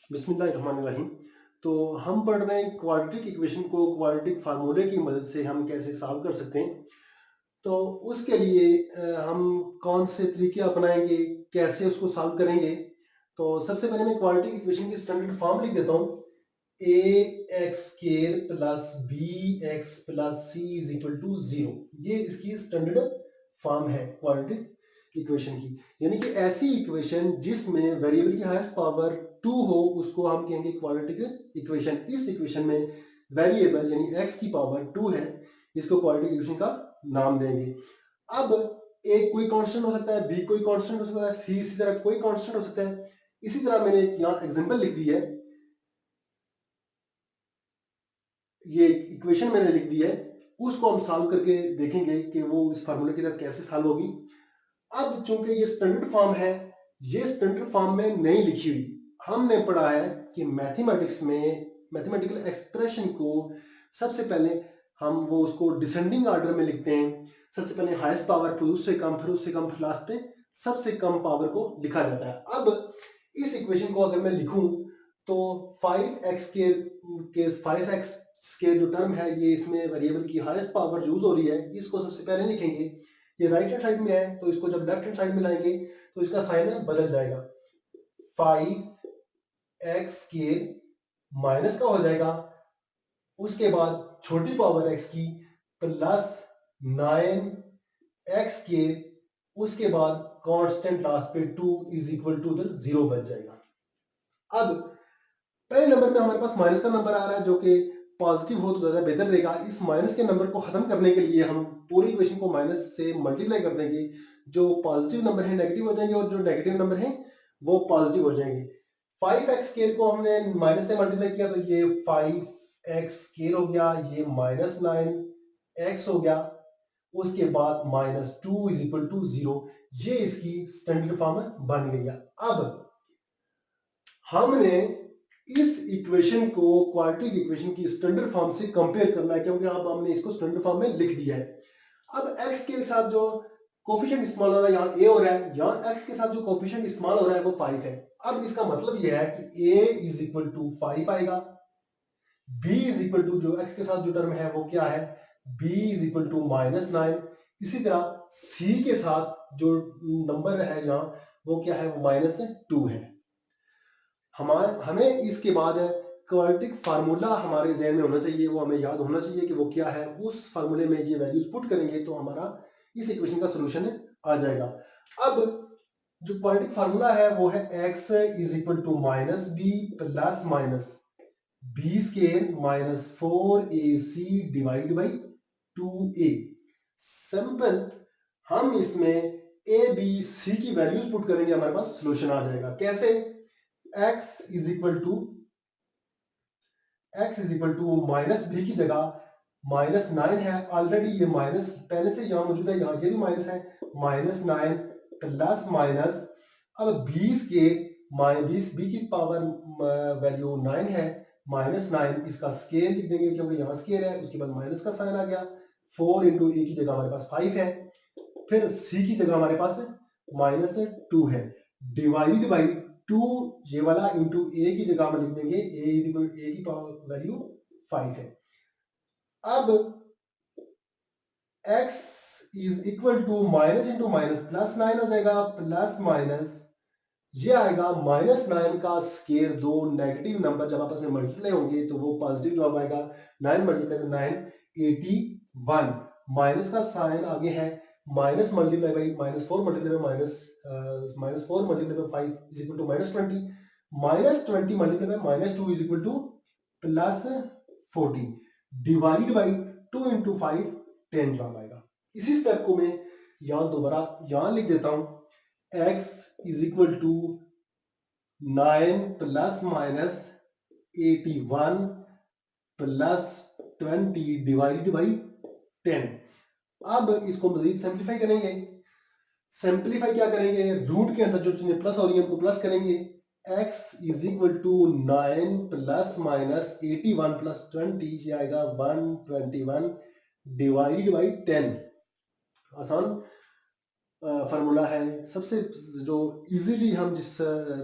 बिस्मिल्लाहिर्रहमानिर्रहीम। तो हम पढ़ रहे हैं क्वाड्रेटिक इक्वेशन को क्वाड्रेटिक फार्मूले की मदद से हम कैसे सॉल्व कर सकते हैं। तो उसके लिए हम कौन से तरीके अपनाएंगे, कैसे उसको सॉल्व करेंगे। तो सबसे पहले मैं क्वाड्रेटिक इक्वेशन की स्टैंडर्ड फॉर्म लिख देता हूँ। A x square plus b x plus c is equal to zero. ये इसकी स्टैंडर्ड फॉर्म है क्वाड्रेटिक इक्वेशन की। यानी कि ऐसी इक्वेशन जिसमें वेरिएबल की हाईएस्ट पावर टू हो उसको हम कहेंगे क्वाड्रेटिक इक्वेशन। इस इक्वेशन में वेरिएबल यानी एक्स की पावर टू है, इसको क्वाड्रेटिक इक्वेशन का नाम देंगे। अब ए कोई कांस्टेंट हो सकता है, बी कोई कांस्टेंट हो सकता है, सी इसी तरह कोई कांस्टेंट हो सकता है। इसी तरह मैंने यहाँ एग्जांपल लिख दी है, ये इक्वेशन मैंने लिख दी है, उसको हम सॉल्व करके देखेंगे कि वो इस फार्मूले के तहत कैसे सॉल्व होगी। अब चूंकि ये स्टैंडर्ड फॉर्म है, ये स्टैंडर्ड फॉर्म में नहीं लिखी हुई। हमने पढ़ा है कि मैथमेटिक्स में मैथमेटिकल एक्सप्रेशन को सबसे पहले हम वो उसको डिसेंडिंग ऑर्डर में लिखते हैं। सबसे पहले हाईएस्ट पावर, फिर उससे कम, फिर उससे कम, फिर लास्ट पे सबसे कम पावर को लिखा जाता है। अब इस इक्वेशन को अगर मैं लिखूं तो 5x के 5x के जो टर्म है, ये इसमें वेरिएबल की हाईएस्ट पावर यूज हो रही है, इसको सबसे पहले लिखेंगे। ये राइट हैंड साइड में है तो इसको जब लेफ्ट हैंड साइड में लाएंगे तो इसका साइन बदल जाएगा। 5x स्केयर माइनस का हो जाएगा, उसके बाद छोटी पावर x की प्लस 9x स्केयर, उसके बाद कांस्टेंट लास्ट पे 2 इज इक्वल टू जीरो बच जाएगा। अब पहले नंबर में हमारे पास माइनस का नंबर आ रहा है जो कि पॉजिटिव हो तो ज्यादा बेहतर रहेगा। इस माइनस के नंबर को खत्म करने के लिए हम पूरी इक्वेशन को माइनस से मल्टीप्लाई कर देंगे। जो पॉजिटिव नंबर है नेगेटिव हो जाएंगे और जो नेगेटिव नंबर है वो पॉजिटिव हो जाएंगे। 5x स्केयर को हमने माइनस से मल्टीप्लाई किया तो ये 5x स्केयर हो गया, ये माइनस 9x हो गया, उसके बाद minus 2 is equal to zero. ये इसकी स्टैंडर्ड फॉर्म बन गई है। अब हमने इस इक्वेशन को क्वाड्रेटिक इक्वेशन की स्टैंडर्ड फॉर्म से कंपेयर करना है, क्योंकि अब हमने इसको स्टैंडर्ड फॉर्म में लिख दिया है। अब x के साथ जो कोफिशिएंट इस्तेमाल हो रहा है, यहाँ a हो रहा है, यहाँ x के साथ जो कोफिशिएंट इस्तेमाल हो रहा है वो 5 है। अब इसका मतलब यह है कि a इज इक्वल टू 5 आएगा, b इज इक्वल टू जो x के साथ जो टर्म है वो क्या है, b is equal to minus 9। इसी तरह c के साथ जो नंबर है यहाँ वो क्या है, वो माइनस 2 है। हमें इसके बाद क्वाड्रेटिक फार्मूला हमारे जहन में होना चाहिए, वो हमें याद होना चाहिए कि वो क्या है। उस फार्मूले में ये वैल्यूज पुट करेंगे तो हमारा इस इक्वेशन का सोल्यूशन आ जाएगा। अब जो क्वाड्रेटिक फार्मूला है वो है x is equal to minus b plus minus b square minus 4ac divide by 2a। Simple, हम इसमें a b c की वैल्यूज पुट करेंगे, हमारे पास सोल्यूशन आ जाएगा। कैसे? x is equal to minus b की जगह माइनस 9 है, ऑलरेडी ये माइनस पहले से यहाँ मौजूद है, यहाँ ये भी माइनस है, माइनस 9 प्लस माइनस। अब 20 के बीस बी की पावर वैल्यू 9 है, माइनस 9 इसका स्केयर लिख देंगे क्योंकि यहाँ स्केयर है, उसके बाद माइनस का साइन आ गया। 4 इंटू ए की जगह हमारे पास 5 है, फिर सी की जगह हमारे पास माइनस 2 है, डिवाइड बाई 2 ये वाला इंटू ए की जगह हम लिख देंगे ए की पावर वैल्यू 5 है। अब x is equal to minus into minus plus 9 हो जाएगा, प्लस माइनस ये आएगा माइनस 9 का स्केयर। दो नेगेटिव नंबर जब आपस में मल्टीप्लाई होंगे तो वो पॉजिटिव जवाब आएगा। 9 मल्टीप्लाई बाई 9 81, माइनस का साइन आगे है, minus multiply by minus 4 multiply by minus 4 multiply by 5 is equal to minus 20, minus 20 multiply by minus 2 is equal to plus 40, divide by 2 into 5 10 जवाब आएगा। इसी स्टेप को मैं यहां दोबारा यहां लिख देता हूं, x is equal to 9 plus minus 81 plus 20 divide by 10। अब इसको मजीद सिंप्लीफाई करेंगे। सिंप्लीफाई क्या करेंगे, रूट के अंदर जो चीजें प्लस हो रही है उनको प्लस करेंगे। x is equal to 9 plus minus 81 plus 20 ये आएगा 121 डिवाइड बाई 10। आसान। फार्मूला है। सबसे जो इजीली हम जिस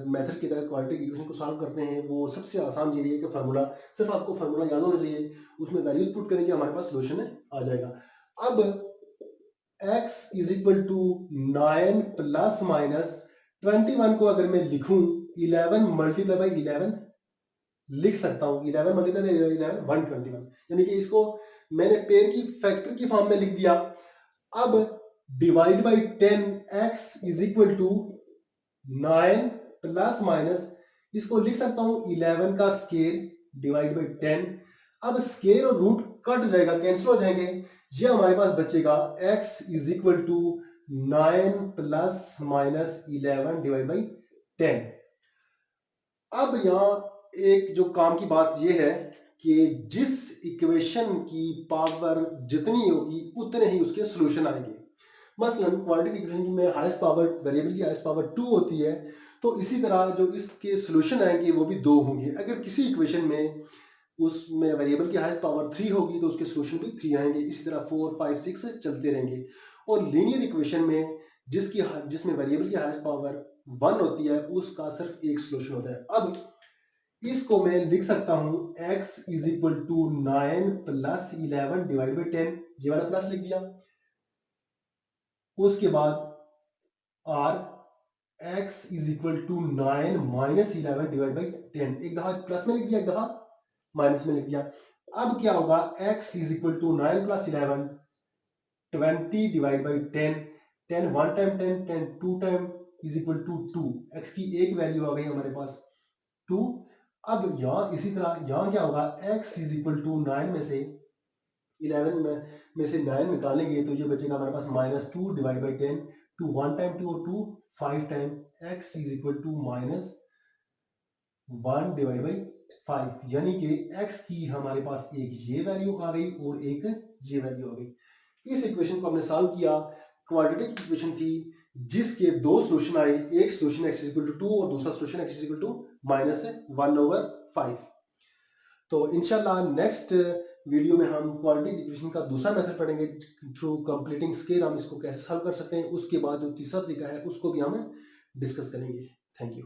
मेथड के तहत क्वाड्रेटिक इक्वेशन को सॉल्व करते हैं वो सबसे आसान यही है कि फार्मूला, सिर्फ आपको फार्मूला याद होना चाहिए, उसमें वैल्यूज पुट करेंगे हमारे पास सोल्यूशन आ जाएगा। अब x is equal to 9 plus minus 21 को अगर मैं लिखूं 11 मल्टीप्लाई बाई 11 लिख सकता हूं, 11 मल्टीप्लाई बाई 11 121, यानी कि इसको मैंने पेयर की फैक्टर की फॉर्म में लिख दिया। अब divide by 10 x is equal to 9 plus minus, इसको लिख सकता हूं 11 का स्केयर डिवाइड बाई 10। अब स्केयर और रूट कट जाएगा, कैंसिल हो जाएंगे, ये हमारे पास बचेगा x is equal to 9 plus minus 11 divide by 10। अब यहां एक जो काम की बात यह है कि जिस इक्वेशन की पावर जितनी होगी उतने ही उसके सॉल्यूशन आएंगे। मसलन क्वाड्रेटिक इक्वेशन में हाईएस्ट पावर, वेरिएबल की हाईएस्ट पावर 2 होती है, तो इसी तरह जो इसके सॉल्यूशन आएंगे वो भी 2 होंगे। अगर किसी इक्वेशन में उसमें वेरिएबल की हाईएस्ट पावर 3 होगी तो उसके सॉल्यूशन भी 3 आएंगे, इसी तरह 4 5 6 चलते रहेंगे। और लीनियर इक्वेशन में जिसमें वेरिएबल की हाईएस्ट पावर 1 होती है उसका सिर्फ एक सॉल्यूशन होता है। अब इसको मैं लिख सकता हूं x is equal to 9 plus 11 divide by 10, ये वाला प्लस लिख दिया। उसके बाद r x is equal to 9 minus 11 divide by 10, एक दफा प्लस में लिख दिया, एक दफा माइनस में लिख दिया। अब क्या होगा, x is equal to 9 plus 11 20 divide by 10, 10 one time 10, 10 two time is equal to 2, x की एक वैल्यू आ गई हमारे पास 2। अब यहां इसी तरह यहां क्या होगा, x इज इक्वल टू 9 में से 11 में से 9 निकालेंगे तो ये बचेगा हमारे पास minus 2 divide by 10, 2 one time 2 और 2 5 time, x is equal to minus 1 divide by 5, यानी कि x की हमारे पास एक ये वैल्यू आ गई और एक ये वैल्यू आ गई। इस इक्वेशन को हमने सॉल्व किया, क्वाड्रेटिक इक्वेशन थी जिसके दो सॉल्यूशन आए, एक solution x is equal to 2 और दूसरा solution x is equal to minus 1/5। तो इंशाल्लाह नेक्स्ट वीडियो में हम क्वाड्रेटिक इक्वेशन का दूसरा मेथड पढ़ेंगे, थ्रू कंप्लीटिंग स्केयर हम इसको कैसे सॉल्व कर सकते हैं। उसके बाद जो तीसरा तरीका है उसको भी हम डिस्कस करेंगे। Thank you.